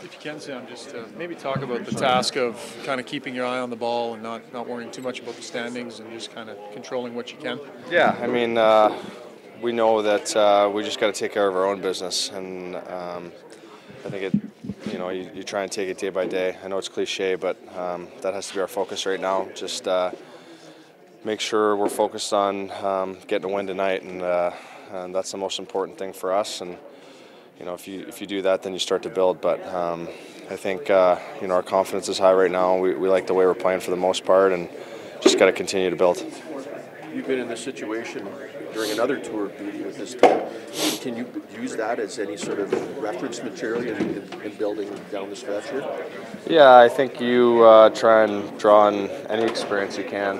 If you can, Sam, just maybe talk about the task of kind of keeping your eye on the ball and not worrying too much about the standings and just kind of controlling what you can. Yeah, I mean, we know that we just got to take care of our own business, and I think you try and take it day by day. I know it's cliche, but that has to be our focus right now. Just make sure we're focused on getting a win tonight, and that's the most important thing for us. And if you do that, then you start to build. But I think our confidence is high right now. We like the way we're playing for the most part, and just got to continue to build. You've been in this situation during another tour of duty with this team. Can you use that as any sort of reference material in building down the stretch here? Yeah, I think you try and draw on any experience you can.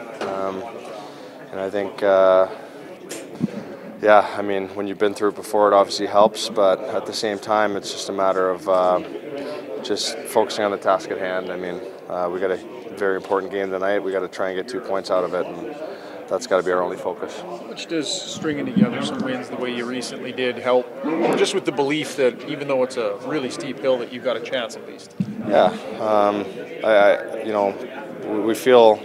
And I think, I mean, when you've been through it before, it obviously helps. But at the same time, it's just a matter of just focusing on the task at hand. I mean, we got a very important game tonight. We got to try and get 2 points out of it. And that's got to be our only focus. How much does stringing together some wins the way you recently did help, just with the belief that even though it's a really steep hill, that you've got a chance at least? Yeah, we feel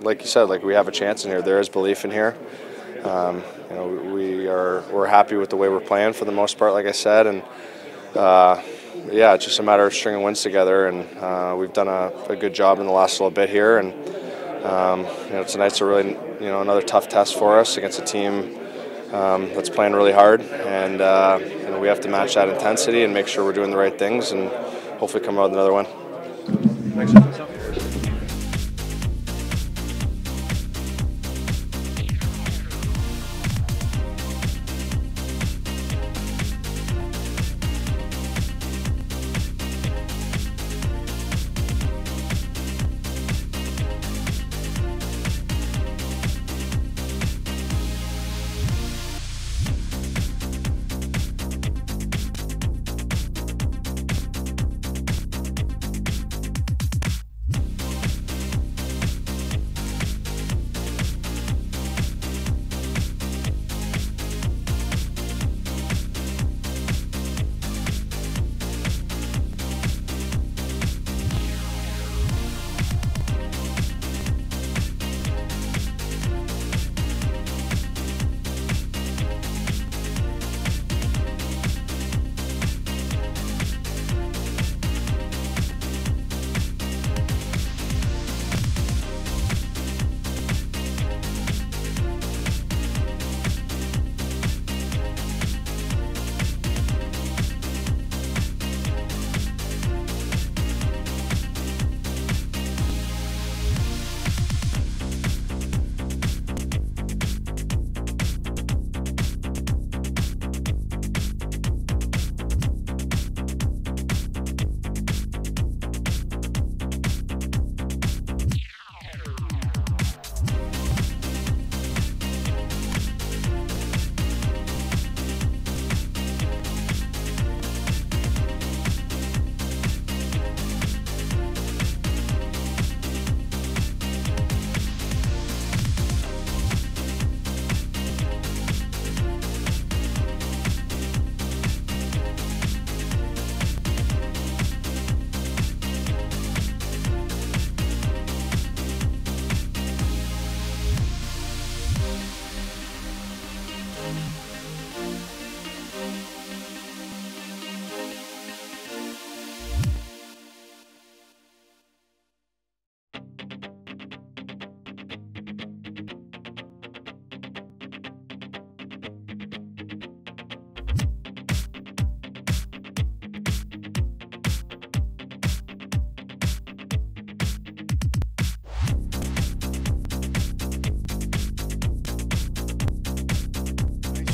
like you said, like we have a chance in here. There is belief in here. We're happy with the way we're playing for the most part, like I said, and it's just a matter of stringing wins together, and we've done a good job in the last little bit here, and tonight's a really another tough test for us against a team that's playing really hard, and we have to match that intensity and make sure we're doing the right things, and hopefully come out with another win. Thanks.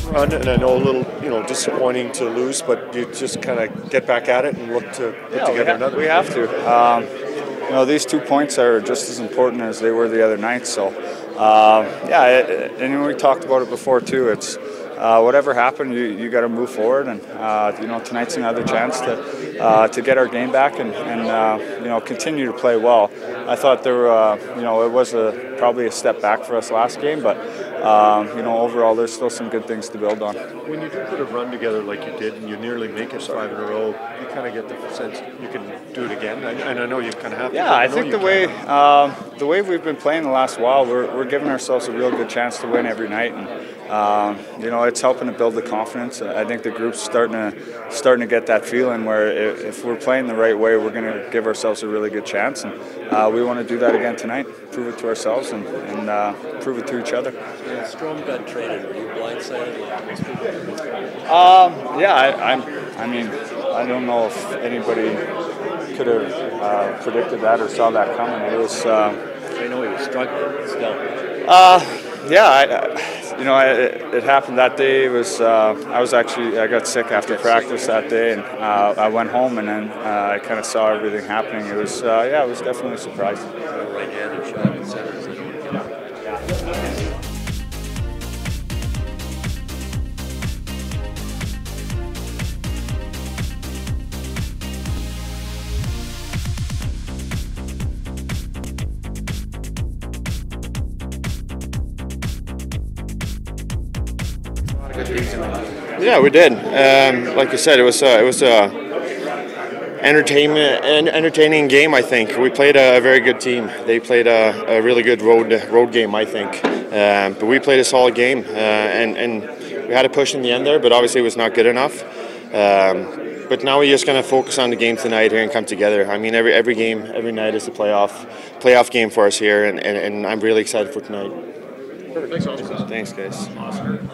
Run, and I know a little, disappointing to lose, but you just kind of get back at it and look to put together another. We have to. These 2 points are just as important as they were the other night. So, and we talked about it before too. It's whatever happened, you got to move forward, and tonight's another chance to get our game back and continue to play well. I thought it was probably a step back for us last game, but overall there's still some good things to build on. When you do put a run together like you did, and you nearly make it 5 in a row, you kind of get the sense you can do it again. And I know you kind of have to. Yeah, I think the way we've been playing the last while, we're giving ourselves a real good chance to win every night, and it's helping to build the confidence. I think the group's starting to get that feeling where if we're playing the right way, we're going to give ourselves a really good chance, and we want to do that again tonight. Prove it to ourselves and prove it to each other. When Strom got traded, were you blindsided like most people? I don't know if anybody could have predicted that or saw that coming. It was. I know he was struggling still. It happened that day. It was I got sick after practice that day, and I went home, and then I kind of saw everything happening. It was it was definitely surprising. Right-handed shot at center. Yeah, we did. Like you said, it was entertaining game. I think we played a very good team. They played a really good road game, I think. But we played a solid game, and we had a push in the end there, but obviously it was not good enough. But now we're just going to focus on the game tonight here and come together. I mean, every game, every night is a playoff game for us here, and I'm really excited for tonight. Perfect. Thanks, Austin. Thanks, guys. Awesome.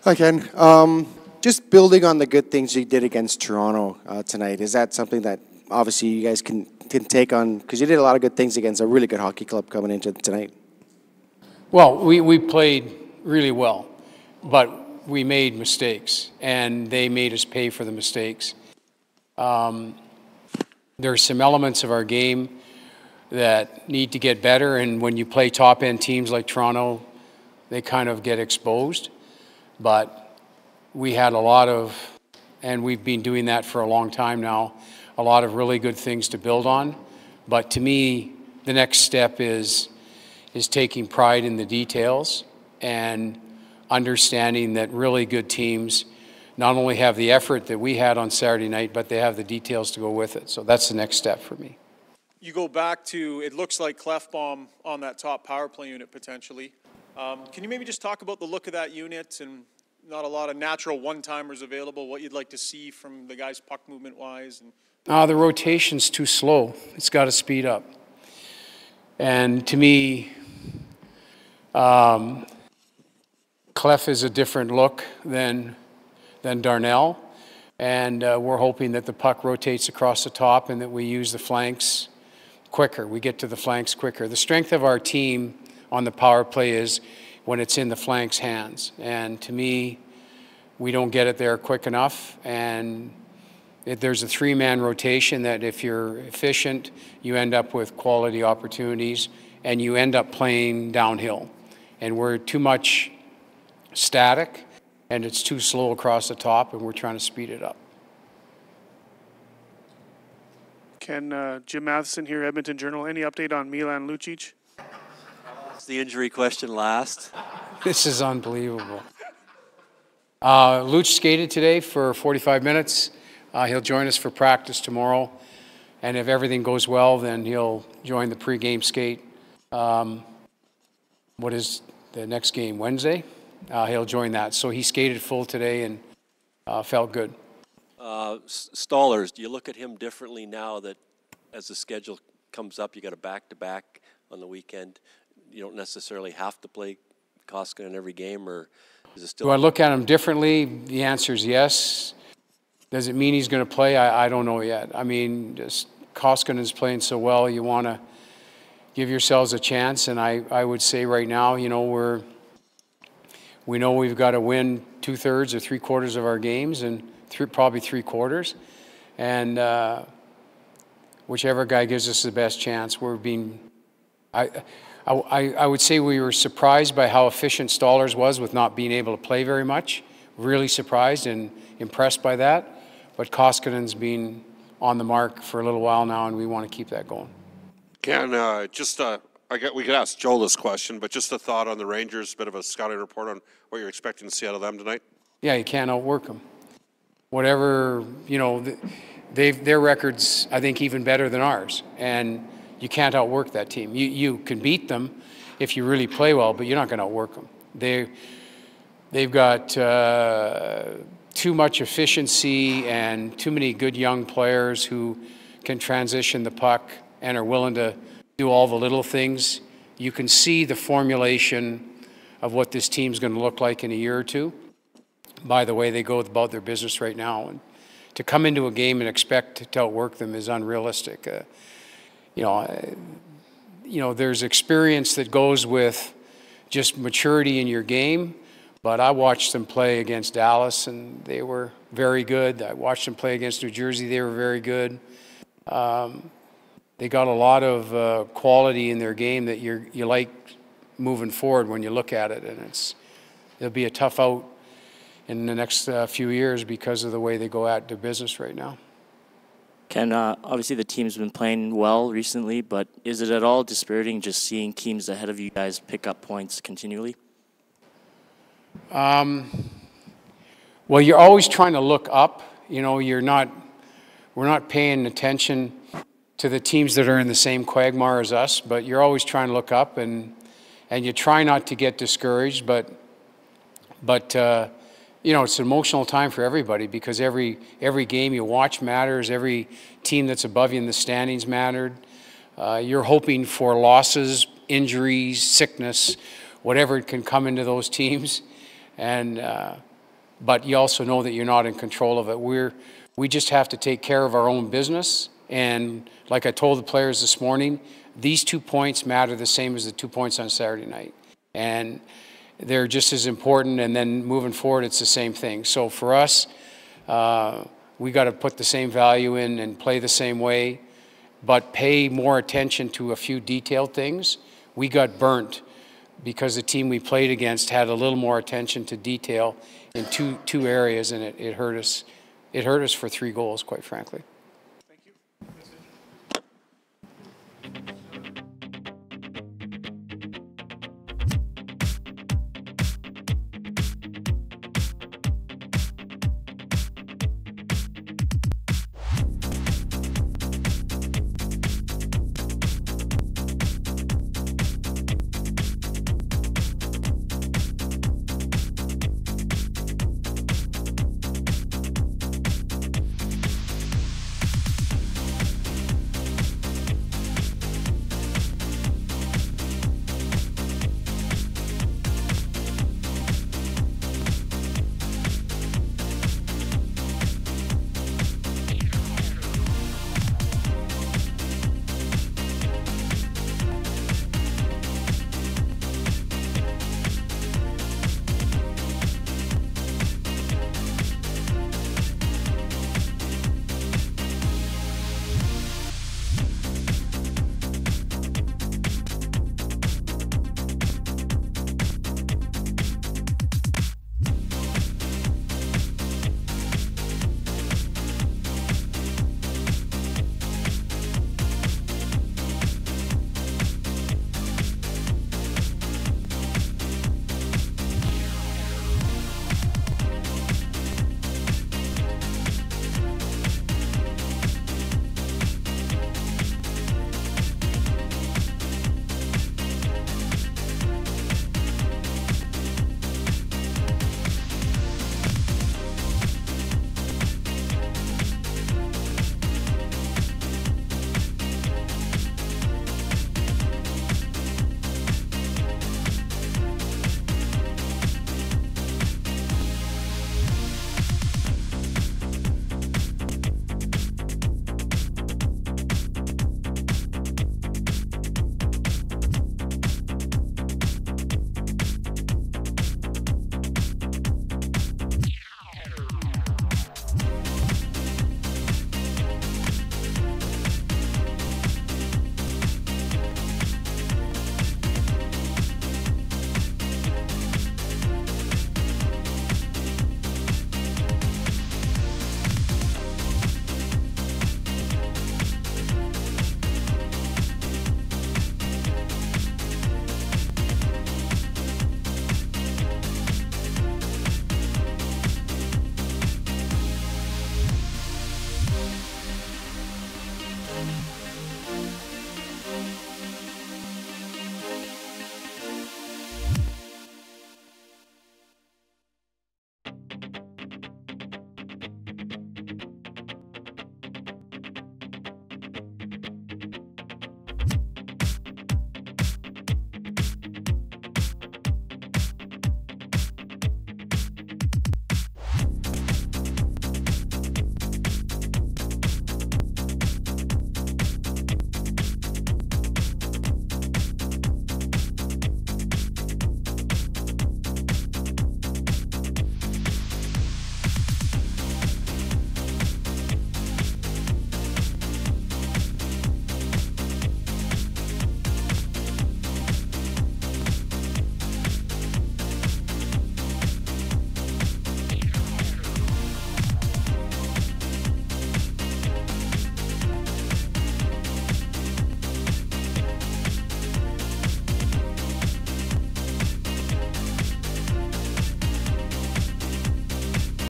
Hi, Ken. Just building on the good things you did against Toronto tonight, is that something that obviously you guys can take on? Because you did a lot of good things against a really good hockey club coming into tonight. Well, we played really well, but we made mistakes, and they made us pay for the mistakes. There are some elements of our game that need to get better, and when you play top-end teams like Toronto, they kind of get exposed. But we had a lot of, and we've been doing that for a long time now, a lot of really good things to build on. But to me, the next step is taking pride in the details and understanding that really good teams not only have the effort that we had on Saturday night, but they have the details to go with it. So that's the next step for me. You go back to, it looks like Clefbaum on that top power play unit potentially. Can you maybe just talk about the look of that unit and not a lot of natural one-timers available, what you'd like to see from the guys puck movement-wise? The rotation's too slow. It's got to speed up. And to me, Clef is a different look than Darnell, and we're hoping that the puck rotates across the top and that we use the flanks quicker. We get to the flanks quicker. The strength of our team on the power play is when it's in the flanks' hands, and to me, we don't get it there quick enough. And there's a three-man rotation that if you're efficient, you end up with quality opportunities, and you end up playing downhill. And we're too much static, and it's too slow across the top, and we're trying to speed it up. Ken, Jim Matheson here, Edmonton Journal. Any update on Milan Lucic? It's the injury question last. This is unbelievable. Luch skated today for 45 minutes. He'll join us for practice tomorrow, and if everything goes well, then he'll join the pregame skate. What is the next game, Wednesday? He'll join that. So he skated full today and felt good. Stollers, do you look at him differently now that as the schedule comes up, you got a back-to-back on the weekend? You don't necessarily have to play Koskinen in every game, or is it still? Do I look at him differently? The answer is yes. Does it mean he's going to play? I don't know yet. I mean, just Koskinen's playing so well, you want to give yourselves a chance, and I would say right now, you know, we know we've got to win 2/3 or 3/4 of our games, and probably 3/4, and whichever guy gives us the best chance. I would say we were surprised by how efficient Stollers was with not being able to play very much. Really surprised and impressed by that. But Koskinen's been on the mark for a little while now, and we want to keep that going. Ken, we could ask Joel this question, but just a thought on the Rangers, a bit of a scouting report on what you're expecting to see out of them tonight. Yeah, you can't outwork them. Whatever, you know, their record's, I think, even better than ours, and you can't outwork that team. You can beat them if you really play well, but you're not going to outwork them. They've got too much efficiency and too many good young players who can transition the puck and are willing to do all the little things. You can see the formulation of what this team's going to look like in a year or two by the way they go about their business right now. And to come into a game and expect to outwork them is unrealistic. You know, there's experience that goes with just maturity in your game, but I watched them play against Dallas, and they were very good. I watched them play against New Jersey. They were very good. They got a lot of quality in their game that you like moving forward when you look at it, and it'll be a tough out in the next few years because of the way they go at their business right now. Ken, obviously the team's been playing well recently, but is it at all dispiriting just seeing teams ahead of you guys pick up points continually? Well, you're always trying to look up. You know, we're not paying attention to the teams that are in the same quagmire as us, but you're always trying to look up, and you try not to get discouraged, but you know, it's an emotional time for everybody because every game you watch matters. Every team that's above you in the standings mattered. You're hoping for losses, injuries, sickness, whatever can come into those teams. And but you also know that you're not in control of it. We just have to take care of our own business. And like I told the players this morning, these 2 points matter the same as the 2 points on Saturday night. And they're just as important, and then moving forward, it's the same thing. So for us, we got to put the same value in and play the same way, but pay more attention to a few detailed things. We got burnt because the team we played against had a little more attention to detail in two areas, and it hurt us. It hurt us for 3 goals, quite frankly.